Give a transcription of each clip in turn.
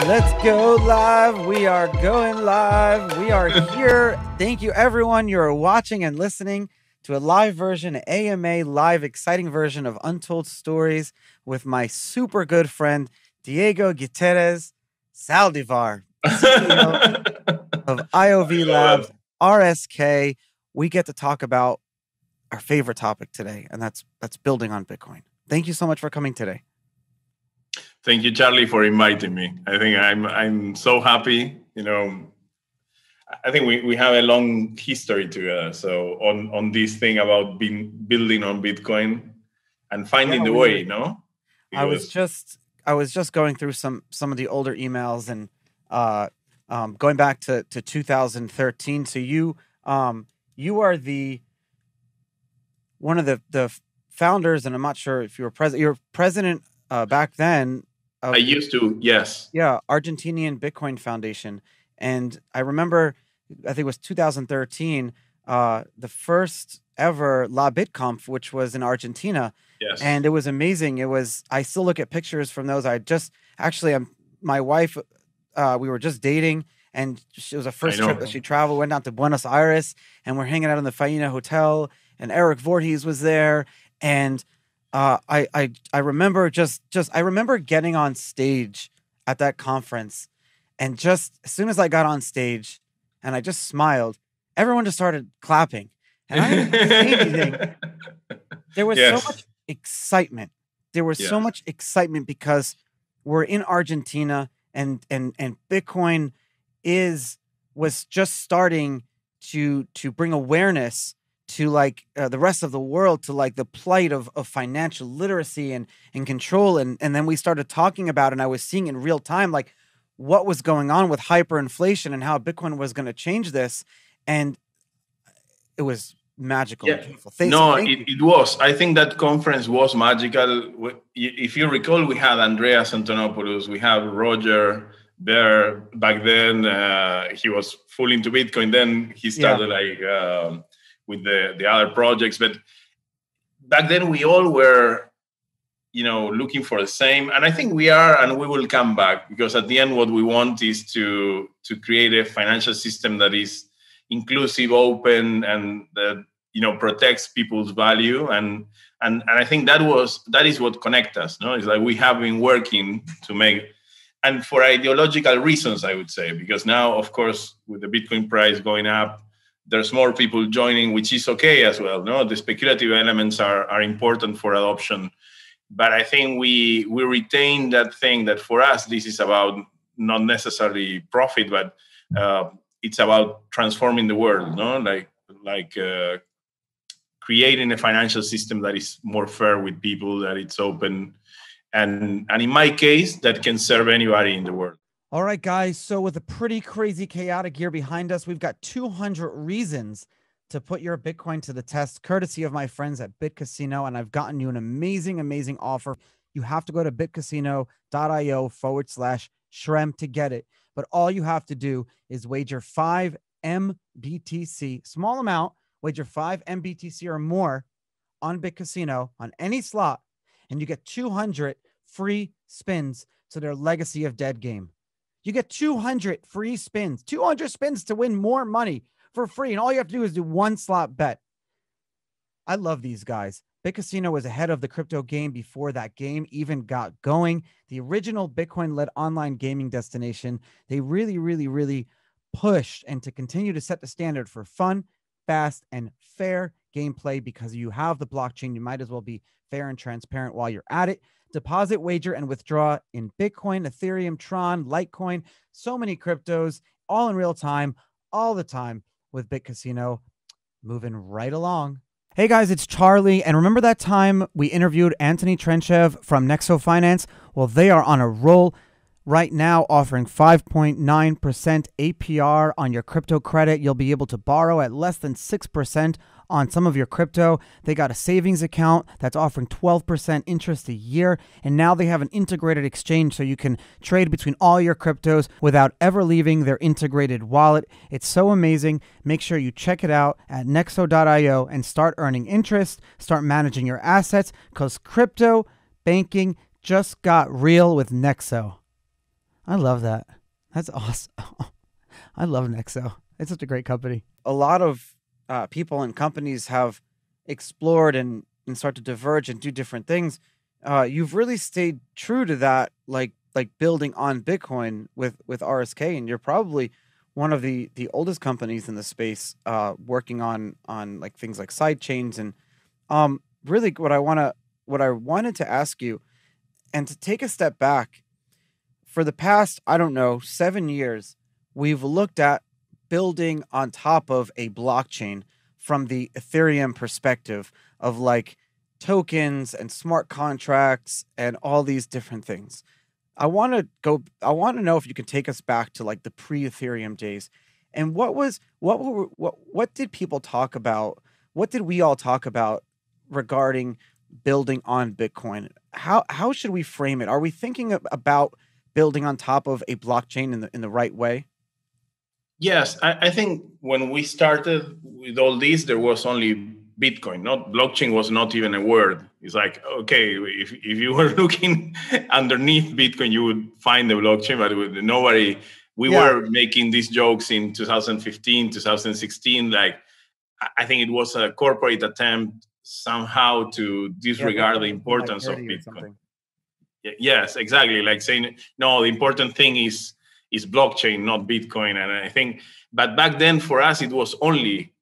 Let's go live. We are going live. We are here. Thank you, everyone. You're watching and listening to a live version, AMA live, exciting version of Untold Stories with my super good friend, Diego Gutierrez Saldivar, CEO of IOVLabs, RSK. We get to talk about our favorite topic today, and that's building on Bitcoin. Thank you so much for coming today. Thank you, Charlie, for inviting me. I think I'm so happy. You know, I think we have a long history together. So on this thing about building on Bitcoin and finding the way, you know. I was just going through some of the older emails and going back to 2013. So you are one of the founders, and I'm not sure if you were president. You were president back then. I used to, yes. Yeah, Argentinian Bitcoin Foundation. And I remember, I think it was 2013, the first ever La BitConf, which was in Argentina. Yes. And it was amazing. I still look at pictures from those. My wife, we were just dating, and it was a first trip that she traveled, went down to Buenos Aires, and we're hanging out in the Faina Hotel, and Eric Voorhees was there. And I remember I remember getting on stage at that conference, and just as soon as I got on stage and I just smiled, everyone just started clapping, and I didn't say anything. There was so much excitement. There was so much excitement because we're in Argentina, and Bitcoin was just starting to bring awareness to the rest of the world, to the plight of financial literacy and control. And then we started talking about it, and I was seeing in real time, what was going on with hyperinflation and how Bitcoin was going to change this. And it was magical. Yeah. And beautiful. It was. I think that conference was magical. If you recall, we had Andreas Antonopoulos, we have Roger there back then. He was full into Bitcoin. Then he started with the other projects, but back then we all were, looking for the same. And I think we are, and we will come back, because at the end, what we want is to create a financial system that is inclusive, open, and that protects people's value. And I think that is what connects us. No, it's like we have been working to make, and for ideological reasons, I would say, because now, of course, with the Bitcoin price going up, there's more people joining, which is okay as well. No, the speculative elements are important for adoption, but I think we retain that thing that for us this is about not necessarily profit, but it's about transforming the world. No, like creating a financial system that is more fair with people, that it's open, and in my case, that can serve anybody in the world. All right, guys. So with a pretty crazy, chaotic year behind us, we've got 200 reasons to put your Bitcoin to the test, courtesy of my friends at Bitcasino. And I've gotten you an amazing, amazing offer. You have to go to bitcasino.io/Shrem to get it. But all you have to do is wager 5 MBTC, small amount, wager 5 MBTC or more on Bitcasino on any slot, and you get 200 free spins to their Legacy of Dead game. You get 200 free spins, 200 spins to win more money for free. And all you have to do is do one slot bet. I love these guys. Bitcasino was ahead of the crypto game before that game even got going. The original Bitcoin-led online gaming destination. They really, really, really pushed and to continue to set the standard for fun, fast, and fair gameplay. Because you have the blockchain, you might as well be fair and transparent while you're at it. Deposit, wager, and withdraw in Bitcoin, Ethereum, Tron, Litecoin, so many cryptos, all in real time, all the time with Bitcasino. Moving right along. Hey guys, it's Charlie. And remember that time we interviewed Anthony Trenchev from Nexo Finance? Well, they are on a roll right now, offering 5.9% APR on your crypto credit. You'll be able to borrow at less than 6% on some of your crypto. They got a savings account that's offering 12% interest a year. And now they have an integrated exchange so you can trade between all your cryptos without ever leaving their integrated wallet. It's so amazing. Make sure you check it out at nexo.io and start earning interest, start managing your assets, because crypto banking just got real with Nexo. I love that. That's awesome. I love Nexo. It's such a great company. A lot of people and companies have explored and start to diverge and do different things. You've really stayed true to that, like building on Bitcoin with RSK, and you're probably one of the oldest companies in the space, working on like things like side chains. And really, what I wanted to ask you, and to take a step back, for the past, I don't know, 7 years, we've looked at building on top of a blockchain from the Ethereum perspective of like tokens and smart contracts and all these different things. I want to know if you can take us back to like the pre-Ethereum days. And what did people talk about? What did we all talk about regarding building on Bitcoin? How should we frame it? Are we thinking about building on top of a blockchain in the right way? Yes, I think when we started with all this, there was only Bitcoin. Not blockchain was not even a word. It's like, okay, if you were looking underneath Bitcoin, you would find the blockchain, but nobody. We Yeah, were making these jokes in 2015, 2016. Like, I think it was a corporate attempt somehow to yeah, like disregard the like importance of 30 or Bitcoin. something. Yes, exactly. Like saying, no, the important thing is blockchain, not Bitcoin. And I think, but back then for us, it was only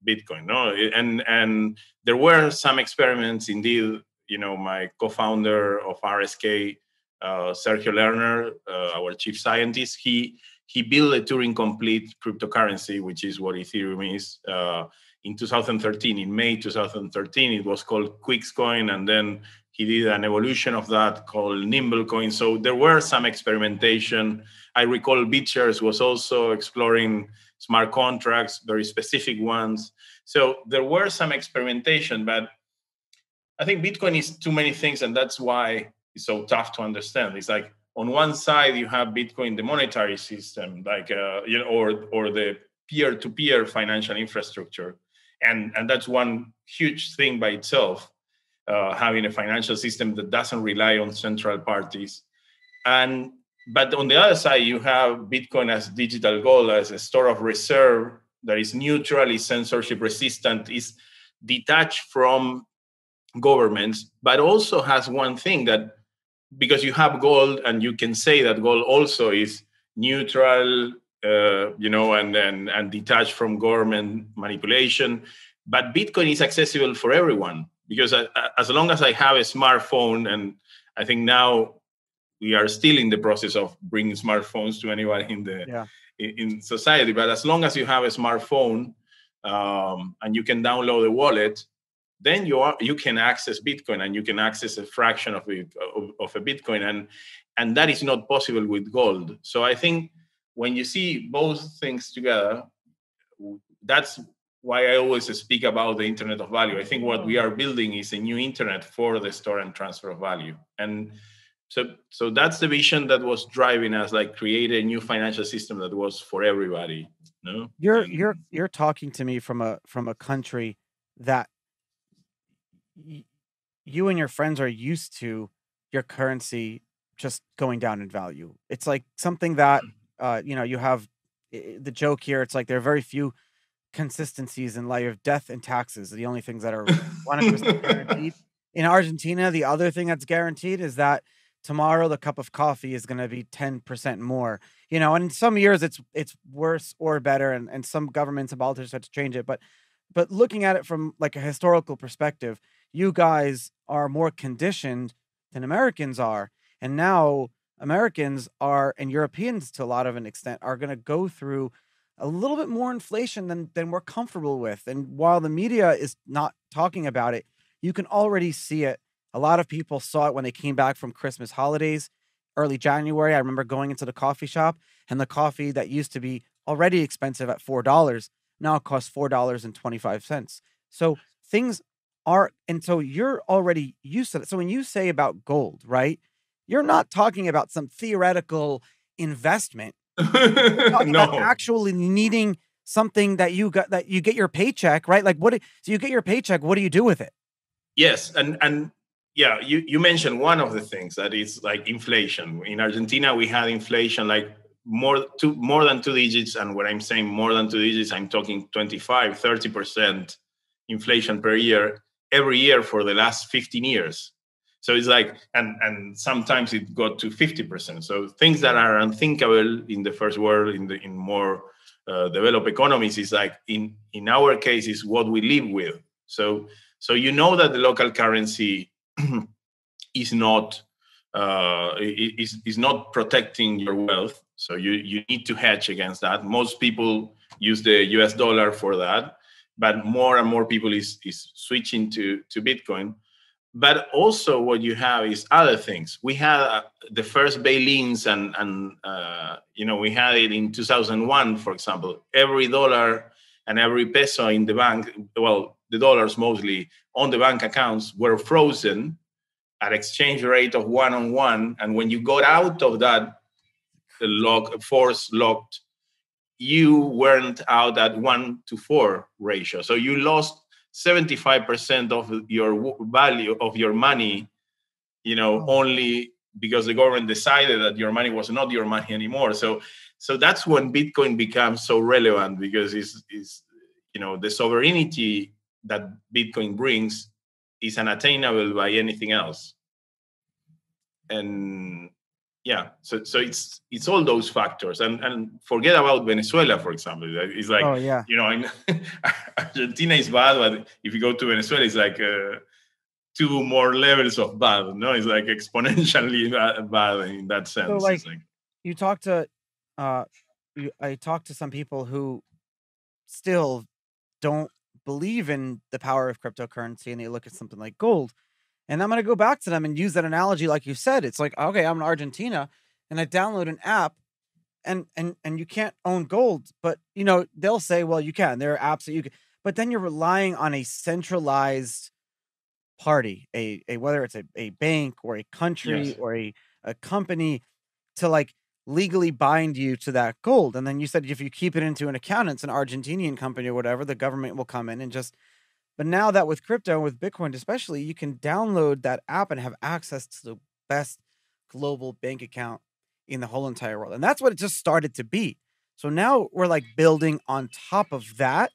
Bitcoin. No, and there were some experiments. Indeed, my co-founder of RSK, Sergio Lerner, our chief scientist, he built a Turing complete cryptocurrency, which is what Ethereum is. In 2013, in May 2013, it was called Quixcoin, and then he did an evolution of that called Nimblecoin. So there were some experimentation. I recall BitShares was also exploring smart contracts, very specific ones. So there were some experimentation, but I think Bitcoin is too many things, and that's why it's so tough to understand. It's like on one side you have Bitcoin, the monetary system, like or the peer-to-peer financial infrastructure, and that's one huge thing by itself. Having a financial system that doesn't rely on central parties, and but on the other side you have Bitcoin as digital gold, as a store of reserve that is neutral, is censorship resistant, is detached from governments, but also has one thing that, because you have gold and you can say that gold also is neutral, and detached from government manipulation. But Bitcoin is accessible for everyone because as long as I have a smartphone, and I think now we are still in the process of bringing smartphones to anyone Yeah. in society. But as long as you have a smartphone, and you can download a wallet, then you can access Bitcoin, and you can access a fraction of a Bitcoin, and that is not possible with gold. So I think when you see both things together, that's why I always speak about the Internet of Value. I think what we are building is a new internet for the store and transfer of value, and so that's the vision that was driving us, like create a new financial system that was for everybody. No, You're talking to me from a country that y- you and your friends are used to your currency just going down in value. It's like something that you have the joke here. It's like there are very few consistencies in life. Death and taxes are the only things that are 100% guaranteed. In Argentina, the other thing that's guaranteed is that tomorrow the cup of coffee is going to be 10% more. And in some years it's worse or better, and some governments and politicians had to change it. But looking at it from like a historical perspective, you guys are more conditioned than Americans are. And now Americans are, and Europeans to a lot of an extent, are going to go through a little bit more inflation than we're comfortable with. And while the media is not talking about it, you can already see it. A lot of people saw it when they came back from Christmas holidays, early January. I remember going into the coffee shop, and the coffee that used to be already expensive at $4 now it costs $4.25. So things are, and so you're already used to it. So when you say about gold, right, you're not talking about some theoretical investment. You're talking about no. actually needing something that you get your paycheck, right? Like so you get your paycheck, what do you do with it? Yes, and yeah, you mentioned one of the things that is like inflation. In Argentina, we had inflation like more than two digits. And when I'm saying more than two digits, I'm talking 25, 30% inflation per year, every year for the last 15 years. So it's like, and sometimes it got to 50%. So things that are unthinkable in the first world, in more developed economies, is like in our case is what we live with. So you know that the local currency is not is not protecting your wealth. So you need to hedge against that. Most people use the US dollar for that, but more and more people is switching to Bitcoin. But also what you have is other things. We had the first bail-ins and we had it in 2001, for example. Every dollar and every peso in the bank, well, the dollars mostly on the bank accounts were frozen at exchange rate of 1-on-1. And when you got out of that force locked, you weren't out at 1-to-4 ratio. So you lost 75% of your value of your money, only because the government decided that your money was not your money anymore. So that's when Bitcoin becomes so relevant, because is the sovereignty that Bitcoin brings is unattainable by anything else. And yeah, so it's all those factors, and forget about Venezuela, for example. It's like, oh yeah, Argentina is bad, but if you go to Venezuela, it's like two more levels of bad. No, it's like exponentially bad in that sense. So like, it's like, you talk to, I talked to some people who still don't believe in the power of cryptocurrency, and they look at something like gold. And I'm going to go back to them and use that analogy, like you said. It's like, okay, I'm in Argentina, and I download an app, and you can't own gold, but they'll say, well, you can. There are apps that you can, but then you're relying on a centralized party, a whether it's a bank or a country, yes, or a company, to like legally bind you to that gold. And then you said if you keep it into an account, it's an Argentinian company or whatever, the government will come in and just. But now that with crypto, with Bitcoin especially, you can download that app and have access to the best global bank account in the whole entire world. And that's what it just started to be. So now we're like building on top of that,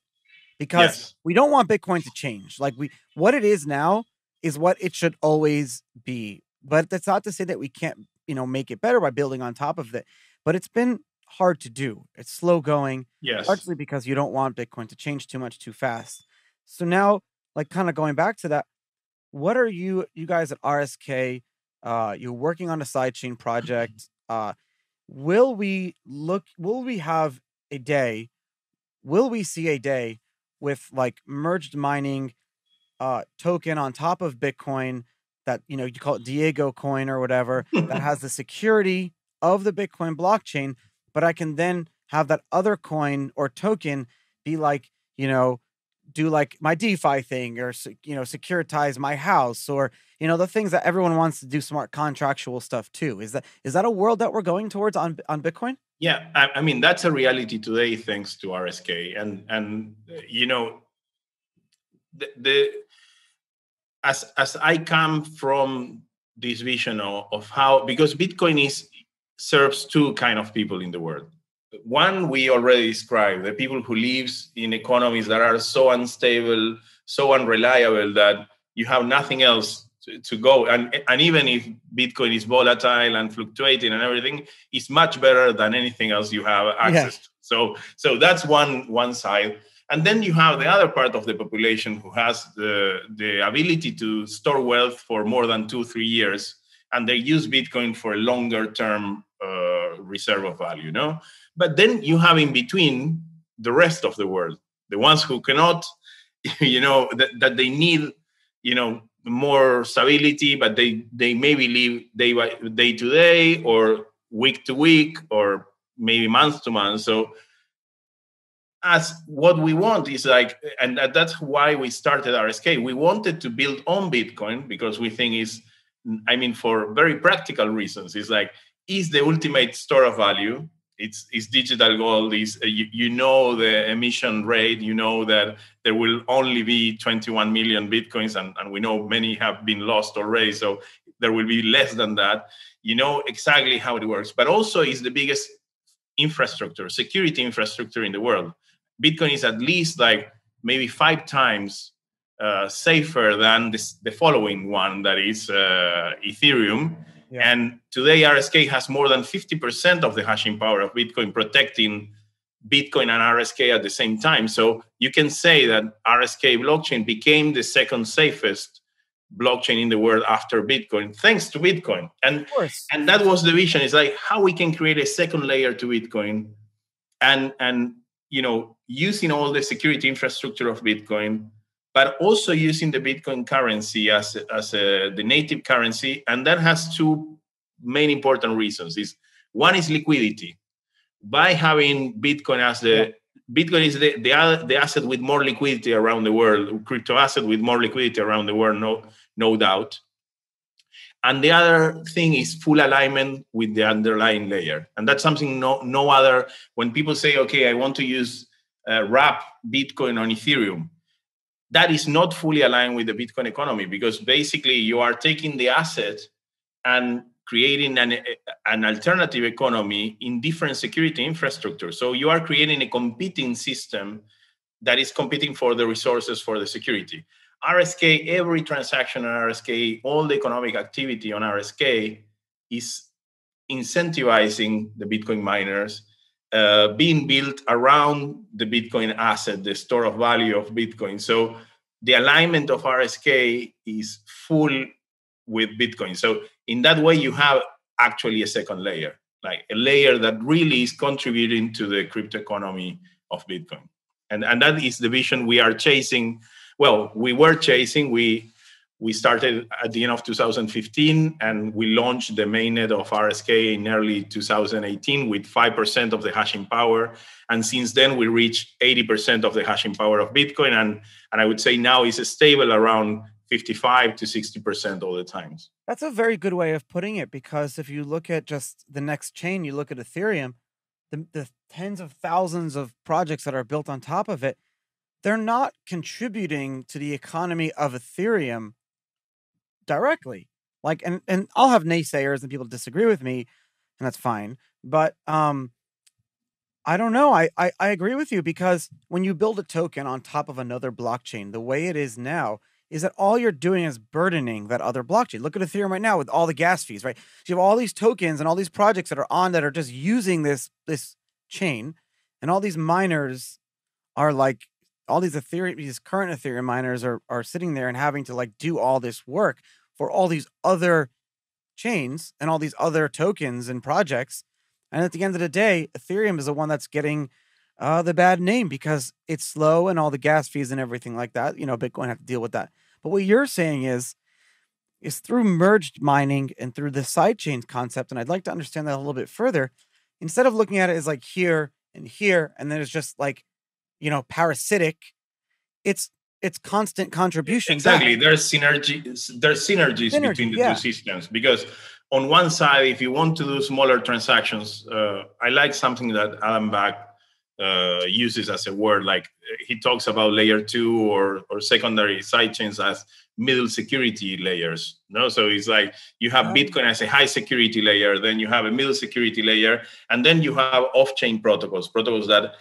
because yes, we don't want Bitcoin to change. Like what it is now is what it should always be. But that's not to say that we can't, make it better by building on top of it. But it's been hard to do. It's slow going, yes. largely because you don't want Bitcoin to change too much too fast. So now, like, kind of going back to that, what are you guys at RSK? You're working on a sidechain project. Will we have a day? Will we see a day with like merged mining token on top of Bitcoin that, you call it Diego coin or whatever, that has the security of the Bitcoin blockchain, but I can then have that other coin or token be like, do like my DeFi thing, or, securitize my house, or, the things that everyone wants to do, smart contractual stuff too. Is that a world that we're going towards on Bitcoin? Yeah, I mean, that's a reality today, thanks to RSK. And the as I come from this vision of how, because Bitcoin serves two kind of people in the world. One, we already described, the people who lives in economies that are so unstable, so unreliable, that you have nothing else to go. And even if Bitcoin is volatile and fluctuating and everything, it's much better than anything else you have access to. So that's one side. And then you have the other part of the population who has the ability to store wealth for more than 2-3 years, and they use Bitcoin for a longer term reserve of value, But then you have in between the rest of the world, the ones who cannot, that they need, more stability, but they maybe live day to day, or week to week, or maybe month to month. So as what we want is like, and that's why we started RSK. We wanted to build on Bitcoin because we think for very practical reasons, it's like, is the ultimate store of value. It's digital gold. Is you know the emission rate. You know that there will only be 21 million bitcoins, and we know many have been lost already. So there will be less than that. You know exactly how it works. But also, it's the biggest infrastructure, security infrastructure in the world. Bitcoin is at least like maybe 5 times safer than the following one, that is Ethereum. Yeah. And today, RSK has more than 50% of the hashing power of Bitcoin, protecting Bitcoin and RSK at the same time. So you can say that RSK blockchain became the second safest blockchain in the world after Bitcoin, thanks to Bitcoin. And that was the vision. It's like how we can create a second layer to Bitcoin, and you know, using all the security infrastructure of Bitcoin, but also using the Bitcoin currency as the native currency. And that has 2 main important reasons. One is liquidity. By having Bitcoin as Bitcoin is the asset with more liquidity around the world, crypto asset with more liquidity around the world, no doubt. And the other thing is full alignment with the underlying layer. And that's something no other, when people say, okay, I want to use wrap Bitcoin on Ethereum, that is not fully aligned with the Bitcoin economy, because basically you are taking the asset and creating an alternative economy in different security infrastructure. So you are creating a competing system that is competing for the resources for the security. RSK, every transaction on RSK, all the economic activity on RSK is incentivizing the Bitcoin miners, being built around the Bitcoin asset, the store of value of Bitcoin. So the alignment of RSK is full with Bitcoin. So in that way, you have actually a second layer, like a layer that really is contributing to the crypto economy of Bitcoin. And that is the vision we are chasing. Well, we were chasing. We started at the end of 2015, and we launched the mainnet of RSK in early 2018 with 5% of the hashing power. And since then, we reached 80% of the hashing power of Bitcoin. And I would say now it's stable around 55 to 60% all the times. That's a very good way of putting it, because if you look at just the next chain, you look at Ethereum, the tens of thousands of projects that are built on top of it, they're not contributing to the economy of Ethereum directly. Like, and I'll have naysayers and people disagree with me, and that's fine. But I don't know. I agree with you, because when you build a token on top of another blockchain, the way it is now is that all you're doing is burdening that other blockchain. Look at Ethereum right now with all the gas fees, right? So you have all these tokens and all these projects that are just using this chain, and all these miners are like, all these current Ethereum miners are sitting there and having to like do all this work for all these other chains and all these other tokens and projects. And at the end of the day, Ethereum is the one that's getting the bad name because it's slow and all the gas fees and everything like that. You know, Bitcoin have to deal with that. But what you're saying is through merged mining and through the sidechain concept, and I'd like to understand that a little bit further, instead of looking at it as like here, and then it's just like, you know, parasitic, it's constant contribution. Exactly. There's synergies between the 2 systems, because on one side, if you want to do smaller transactions, I like something that Alan Back uses as a word. Like, he talks about layer 2 or secondary sidechains as middle security layers. No, so it's like you have Bitcoin as a high security layer, then you have a middle security layer, and then you have off-chain protocols that,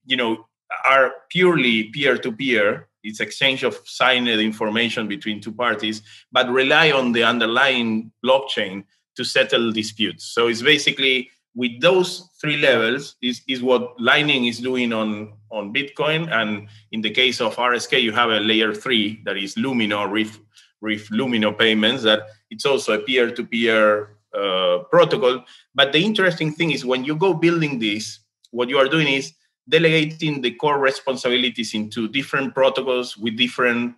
you know, are purely peer-to-peer. It's exchange of signed information between 2 parties, but rely on the underlying blockchain to settle disputes. So it's basically, with those 3 levels is what Lightning is doing on Bitcoin. And in the case of RSK, you have a layer 3 that is Lumino, Reef Lumino payments, that it's also a peer-to-peer protocol. But the interesting thing is, when you go building this, what you are doing is delegating the core responsibilities into different protocols with different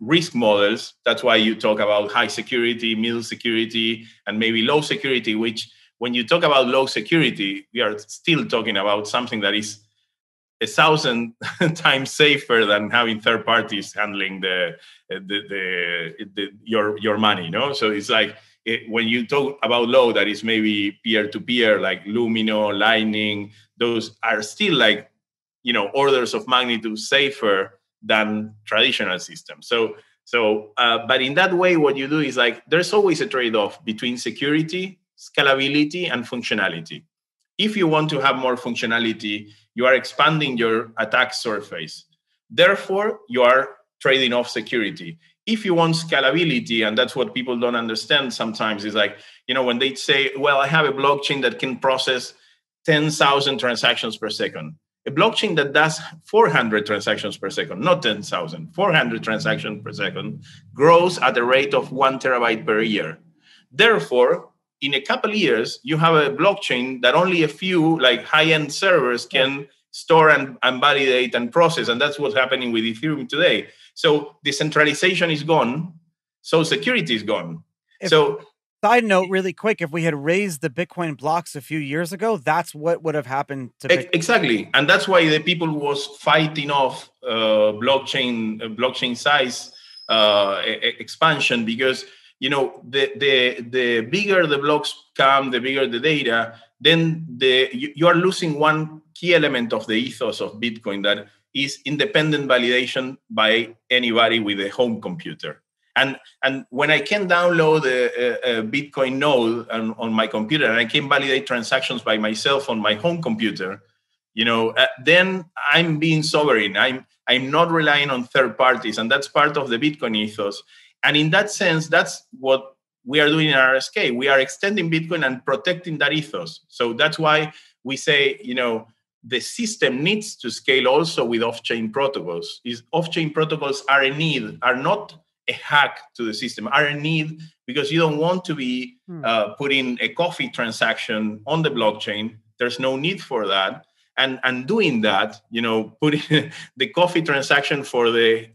risk models. That's why you talk about high security, middle security, and maybe low security, which, when you talk about low security, we are still talking about something that is 1,000 times safer than having third parties handling your money, no? So it's like, when you talk about law that is maybe peer-to-peer, like Lumino, Lightning, those are still like, orders of magnitude safer than traditional systems. But in that way, what you do is like, there's always a trade-off between security, scalability, and functionality. If you want to have more functionality, you are expanding your attack surface. Therefore, you are trading off security. If you want scalability, and that's what people don't understand sometimes, is like, when they say, well, I have a blockchain that can process 10,000 transactions per second. A blockchain that does 400 transactions per second, not 10,000, 400 transactions per second, grows at a rate of 1 terabyte per year. Therefore, in a couple of years, you have a blockchain that only a few like high-end servers can store and validate and process. And that's what's happening with Ethereum today. So decentralization is gone. So security is gone. Side note, really quick, if we had raised the Bitcoin blocks a few years ago, that's what would have happened to Bitcoin. Exactly. And that's why the people was fighting off blockchain size expansion, because the bigger the blocks come, the bigger the data, then you are losing one key element of the ethos of Bitcoin, that is independent validation by anybody with a home computer. And when I can download a Bitcoin node on my computer, and I can validate transactions by myself on my home computer, then I'm being sovereign. I'm not relying on third parties, and that's part of the Bitcoin ethos. And in that sense, that's what we are doing in RSK. We are extending Bitcoin and protecting that ethos. So that's why we say, the system needs to scale also with off-chain protocols. Off-chain protocols are a need, are not a hack to the system, are a need, because you don't want to be putting a coffee transaction on the blockchain. There's no need for that. And doing that, putting the coffee transaction for the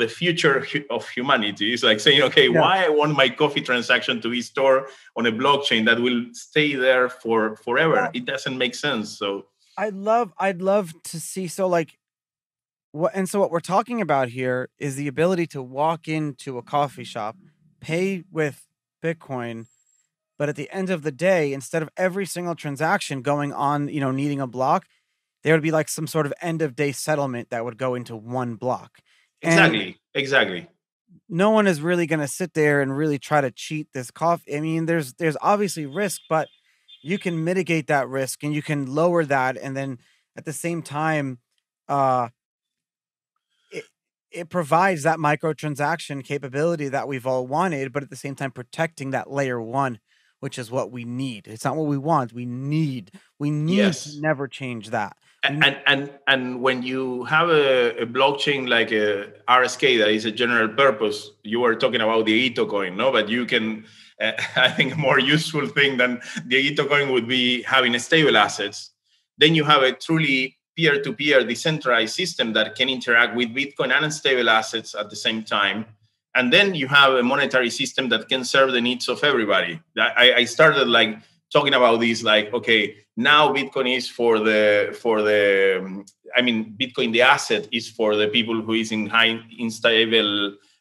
future of humanity is like saying, okay, why I want my coffee transaction to be stored on a blockchain that will stay there forever? Yeah. It doesn't make sense. So I'd love to see. So like, what we're talking about here is the ability to walk into a coffee shop, pay with Bitcoin, but at the end of the day, instead of every single transaction going on, needing a block, there would be like some sort of end of day settlement that would go into one block. Exactly. No one is really going to sit there and really try to cheat this coffee. I mean, there's obviously risk, but you can mitigate that risk and you can lower that. And then at the same time, it provides that microtransaction capability that we've all wanted, but at the same time protecting that layer one, which is what we need. It's not what we want. We need to never change that. And when you have a blockchain like a RSK that is a general purpose, you were talking about the Ito coin, no? But you can, I think a more useful thing than the Ito coin would be having stable assets. Then you have a truly peer-to-peer decentralized system that can interact with Bitcoin and stable assets at the same time. And then you have a monetary system that can serve the needs of everybody. I started like talking about this, like, okay, now Bitcoin is Bitcoin, the asset, is for the people who is in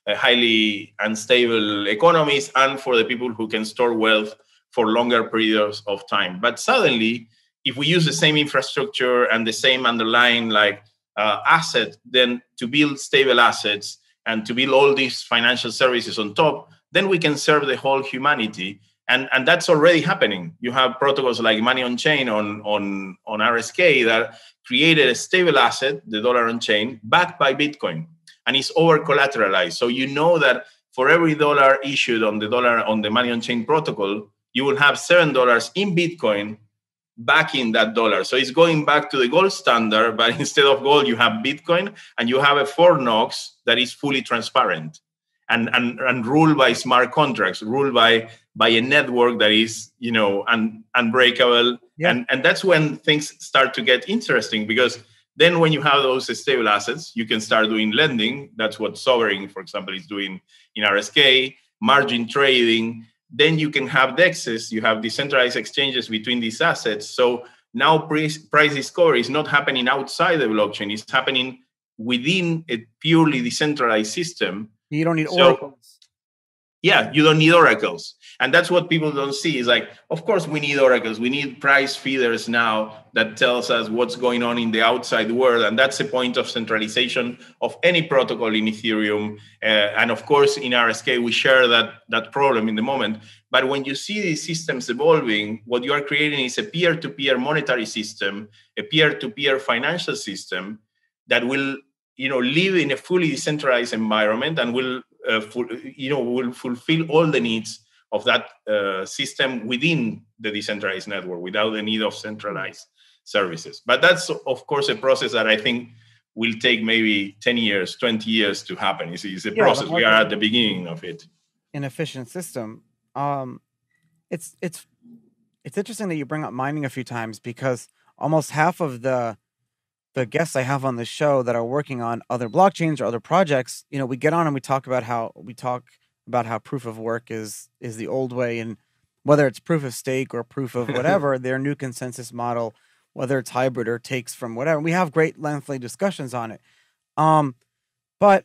highly unstable economies, and for the people who can store wealth for longer periods of time. But suddenly, if we use the same infrastructure and the same underlying asset, then to build stable assets and to build all these financial services on top, then we can serve the whole humanity. And that's already happening. You have protocols like Money on Chain on RSK that created a stable asset, the dollar on chain, backed by Bitcoin, and it's over collateralized. So you know that for every dollar issued on the Money on Chain protocol, you will have $7 in Bitcoin backing that dollar. So it's going back to the gold standard, but instead of gold, you have Bitcoin, and you have a Fort Knox that is fully transparent and ruled by smart contracts, ruled by a network that is, unbreakable. Yeah. And that's when things start to get interesting, because then when you have those stable assets, you can start doing lending. That's what Sovereign, for example, is doing in RSK, margin trading. Then you can have DEXs, you have decentralized exchanges between these assets. So now price discovery is not happening outside the blockchain, it's happening within a purely decentralized system. You don't need oracles. Yeah, you don't need oracles. And that's what people don't see is like, of course, we need oracles. We need price feeders now that tells us what's going on in the outside world. And that's the point of centralization of any protocol in Ethereum. And of course, in RSK, we share that problem in the moment. But when you see these systems evolving, what you are creating is a peer-to-peer monetary system, a peer-to-peer financial system that will live in a fully decentralized environment and will fulfill all the needs of that system within the decentralized network without the need of centralized services. But that's, of course, a process that I think will take maybe 10 years, 20 years to happen. It's a process. We are at the beginning of it. An efficient system. It's interesting that you bring up mining a few times, because almost half of the guests I have on the show that are working on other blockchains or other projects, we get on and we talk about how proof of work is the old way, and whether it's proof of stake or proof of whatever, their new consensus model, whether it's hybrid or takes from whatever. We have great lengthy discussions on it. But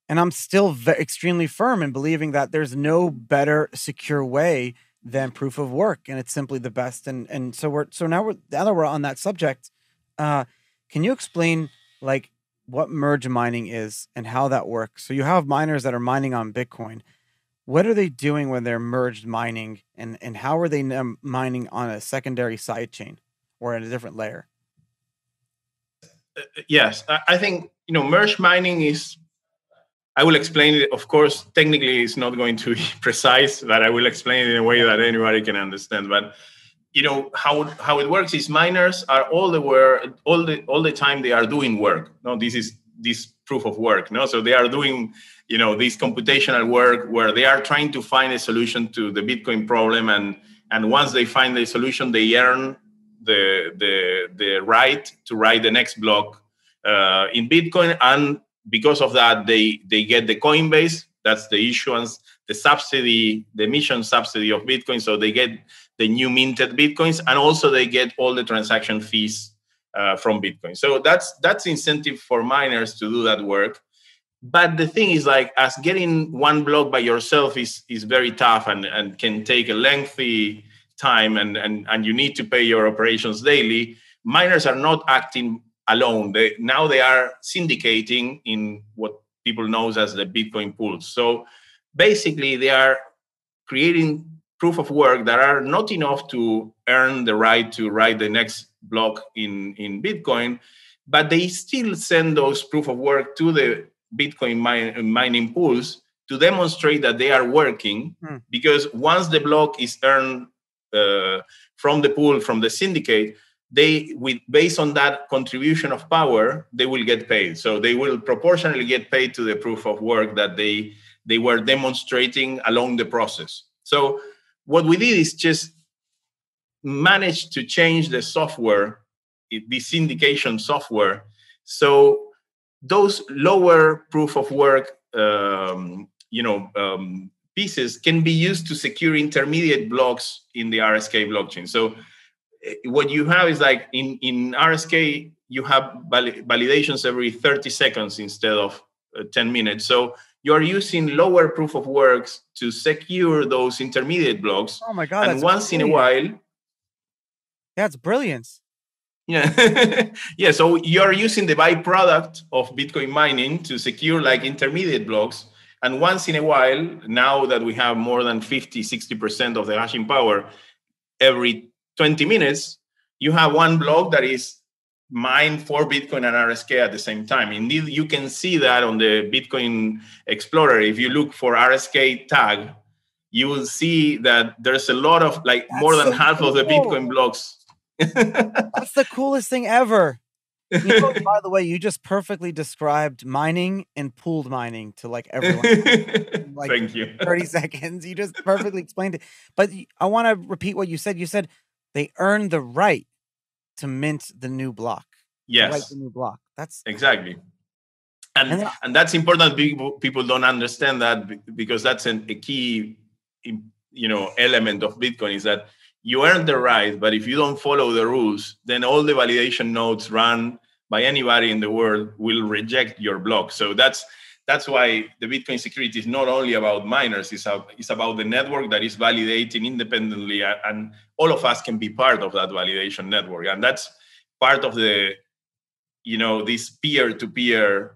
I'm still extremely firm in believing that there's no better secure way than proof of work, and it's simply the best. And now that we're on that subject, can you explain like what merge mining is and how that works? So you have miners that are mining on Bitcoin. What are they doing when they're merged mining, and how are they mining on a secondary side chain or in a different layer? Yes, I think, merge mining is, I will explain it. Of course, technically it's not going to be precise, but I will explain it in a way that anybody can understand. But how it works is miners are all the time they are doing work. No, this is this proof of work. No, so they are doing this computational work where they are trying to find a solution to the Bitcoin problem, and once they find the solution, they earn the right to write the next block in Bitcoin, and because of that, they get the Coinbase. That's the issuance, the subsidy, the emission subsidy of Bitcoin. So they get the new minted Bitcoins, and also they get all the transaction fees from Bitcoin. So that's incentive for miners to do that work. But the thing is, like, as getting one block by yourself is very tough and can take a lengthy time, and you need to pay your operations daily. Miners are not acting alone. They are syndicating in what people know as the Bitcoin pools. So basically, they are creating proof of work that are not enough to earn the right to write the next block in Bitcoin, but they still send those proof of work to the Bitcoin mining pools to demonstrate that they are working, because once the block is earned from the pool, from the syndicate, based on that contribution of power, they will get paid. So they will proportionally get paid to the proof of work that they were demonstrating along the process. So what we did is just manage to change the software, the syndication software, so those lower proof of work pieces can be used to secure intermediate blocks in the RSK blockchain. So what you have is, like, in RSK, you have validations every 30 seconds instead of 10 minutes. So you're using lower proof of works to secure those intermediate blocks. Oh my God. And once in a while. That's brilliant. Yeah. Yeah. So you're using the byproduct of Bitcoin mining to secure, like, intermediate blocks. And once in a while, now that we have more than 50-60% of the hashing power, every 20 minutes, you have one block that is mined for Bitcoin and RSK at the same time. Indeed, you can see that on the Bitcoin Explorer. If you look for RSK tag, you will see that there's a lot of, like, more than half of the Bitcoin blocks. That's the coolest thing ever. By the way, you just perfectly described mining and pooled mining to, like, everyone. Like, thank you. 30 seconds. You just perfectly explained it. But I want to repeat what you said. You said they earned the right to mint the new block. Yes. Write the new block. That's exactly. And that's important. People don't understand that, because that's a key, element of Bitcoin, is that you earn the right, but if you don't follow the rules, then all the validation nodes run by anybody in the world will reject your block. So that's that's why the Bitcoin security is not only about miners, it's about the network that is validating independently, and all of us can be part of that validation network. And that's part of the, this peer-to-peer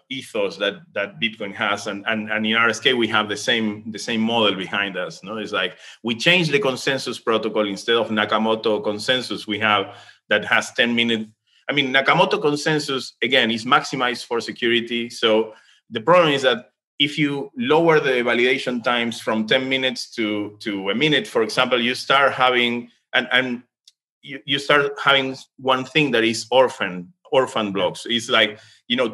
ethos that Bitcoin has, and in RSK we have the same model behind us. No, it's like we changed the consensus protocol. Instead of Nakamoto consensus, we have that has 10-minute. I mean, Nakamoto consensus again is maximized for security. So the problem is that if you lower the validation times from 10 minutes to a minute, for example, you start having you start having one thing that is orphan blocks. It's like,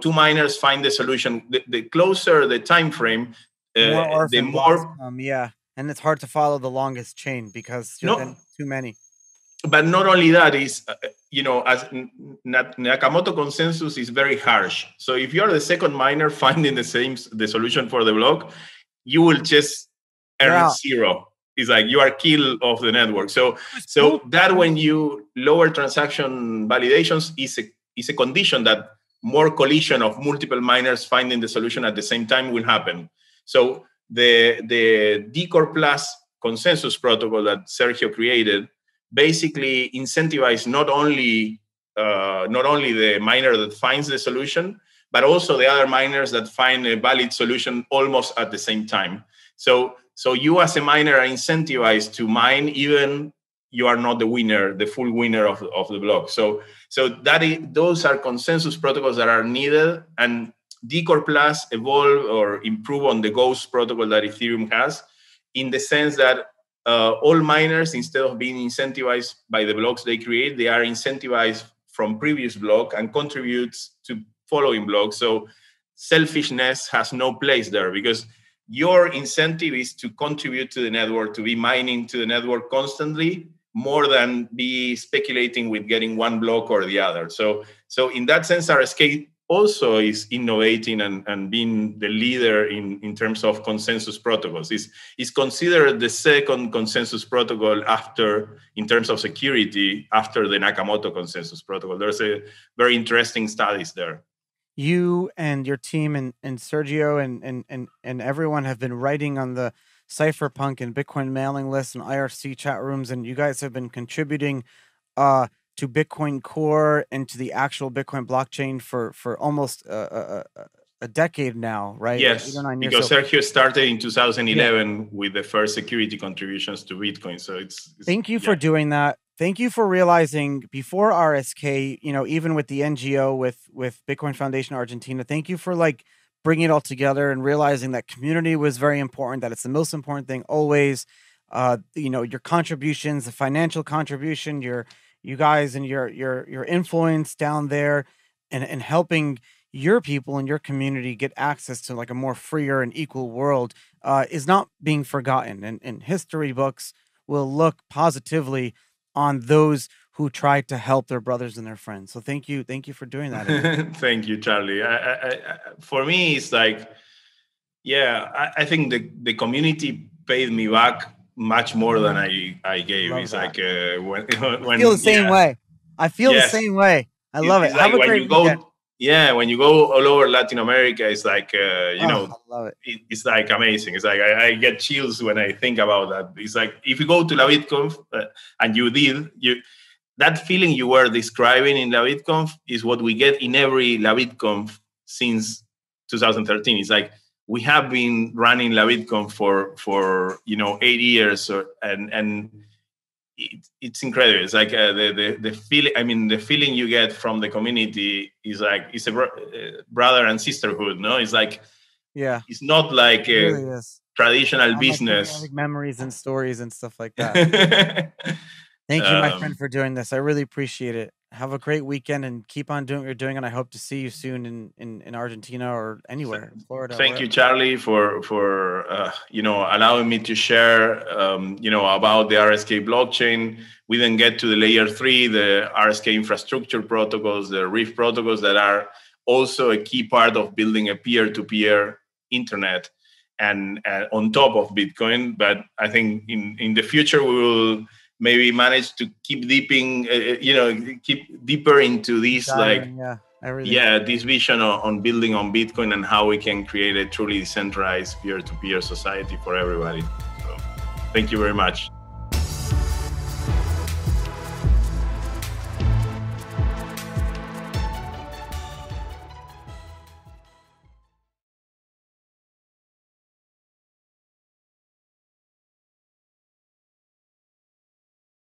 two miners find the solution. The closer the time frame, the more and it's hard to follow the longest chain because then too many. But not only that, is as Nakamoto consensus is very harsh. So if you're the second miner finding the solution for the block, you will just earn zero. It's like you are killed off the network. So that when you lower transaction validations is a condition that more collision of multiple miners finding the solution at the same time will happen. So the Dcore Plus consensus protocol that Sergio created basically incentivize not only the miner that finds the solution, but also the other miners that find a valid solution almost at the same time. So you as a miner are incentivized to mine even you are not the full winner of the block. So those are consensus protocols that are needed, and Dcore Plus evolve or improve on the Ghost protocol that Ethereum has, in the sense that all miners, instead of being incentivized by the blocks they create, they are incentivized from previous block and contributes to following blocks. So selfishness has no place there, because your incentive is to contribute to the network, to be mining to the network constantly, more than be speculating with getting one block or the other. So in that sense, RSK also is innovating and being the leader in terms of consensus protocols. Is considered the second consensus protocol in terms of security, after the Nakamoto consensus protocol. There's a very interesting studies there. You and your team and Sergio and everyone have been writing on the Cypherpunk and Bitcoin mailing lists and IRC chat rooms, and you guys have been contributing to Bitcoin Core and to the actual Bitcoin blockchain for almost a decade now, right? Yes, because Sergio started in 2011 with the first security contributions to Bitcoin. So it's thank you for doing that. Thank you for realizing before RSK, even with the NGO, with Bitcoin Foundation Argentina, thank you for bringing it all together and realizing that community was very important, that it's the most important thing always. Your contributions, the financial contribution, you guys and your influence down there and helping your people and your community get access to a more freer and equal world is not being forgotten. And history books will look positively on those who tried to help their brothers and their friends. So thank you for doing that. Thank you, Charlie. For me, it's I think the community paid me back much more than I gave. It's when I feel the same way. I feel the same way. I love it. Have a great weekend. When you go all over Latin America, it's I love it. It's amazing. It's I get chills when I think about that. It's if you go to LaBitConf and that feeling you were describing in LaBitConf is what we get in every LaBitConf since 2013. It's we have been running LaBitConf for 8 years, and it's incredible. It's the feeling. I mean, the feeling you get from the community is it's a brother and sisterhood. No, it's it's not like a really traditional business. Memories and stories and stuff like that. Thank you, my friend, for doing this. I really appreciate it. Have a great weekend and keep on doing what you're doing. And I hope to see you soon in Argentina or anywhere, in Florida. Thank you, Charlie, for allowing me to share about the RSK blockchain. We then get to the layer 3, the RSK infrastructure protocols, the Reef protocols that are also a key part of building a peer-to-peer internet and on top of Bitcoin. But I think in the future we will maybe manage to keep deeper into these everything. Yeah, this vision on building on Bitcoin and how we can create a truly decentralized peer-to-peer society for everybody. So thank you very much.